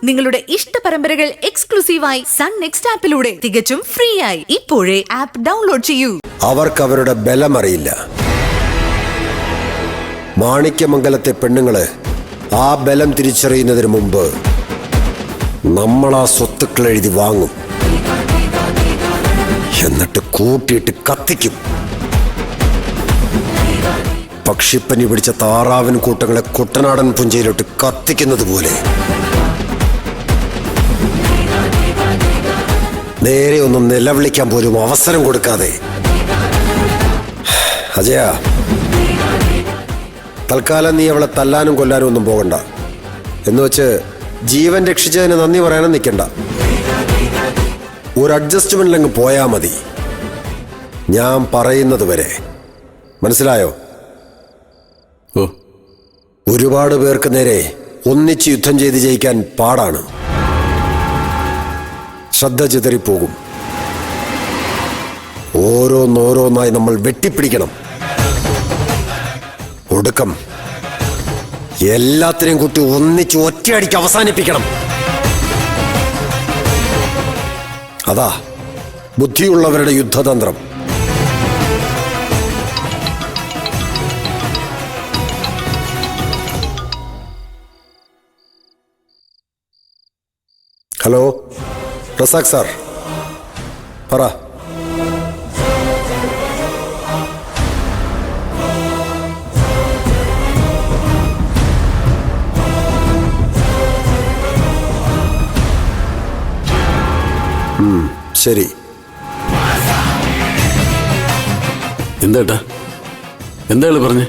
നിങ്ങളുടെ ഇഷ്ട പരമ്പരകൾ എക്സ്ക്ലൂസീവായി സൺ നെക്സ്റ്റ് ആപ്പിലൂടെ തികച്ചും ഫ്രീ ആയി ഇപ്പോഴേ ആപ്പ് ഡൗൺലോഡ് ചെയ്യൂ. അവർക്ക് അവരുടെ ബലമറിയില്ല. മാണിക്യമംഗലത്തെ പെണ്ണുങ്ങള് ആ ബലം തിരിച്ചറിയുന്നതിന് മുമ്പ് നമ്മൾ ആ സ്വത്തുക്കൾ എഴുതി വാങ്ങും, എന്നിട്ട് കൂട്ടിയിട്ട് കത്തിക്കും. പക്ഷിപ്പനി പിടിച്ച താറാവിൻ കൂട്ടങ്ങളെ കുട്ടനാടൻ പുഞ്ചയിലോട്ട് കത്തിക്കുന്നത് പോലെ നേരെ ഒന്നും നിലവിളിക്കാൻ പോലും അവസരം കൊടുക്കാതെ. അജയ, തൽക്കാലം നീ അവളെ തല്ലാനും കൊല്ലാനും ഒന്നും പോകണ്ട. എന്ന് വെച്ച് ജീവൻ രക്ഷിച്ചതിന് നന്ദി പറയാനും നിൽക്കണ്ട. ഒരു അഡ്ജസ്റ്റ്മെന്റിലങ്ങ് പോയാ മതി. ഞാൻ പറയുന്നത് വരെ. മനസ്സിലായോ? ഒരുപാട് പേർക്ക് നേരെ ഒന്നിച്ച് യുദ്ധം ചെയ്ത് ജയിക്കാൻ പാടാണ്. ശ്രദ്ധ ചിതറിപ്പോകും. ഓരോന്നോരോന്നായി നമ്മൾ വെട്ടിപ്പിടിക്കണം. ഒടുക്കം എല്ലാത്തിനെയും കൂട്ടി ഒന്നിച്ച് ഒറ്റയടിക്ക് അവസാനിപ്പിക്കണം. അതാ ബുദ്ധിയുള്ളവരുടെ യുദ്ധതന്ത്രം. ഹലോ റസാഖ് സാർ, പറ. ശരി. എന്താ എന്താ പറഞ്ഞേ?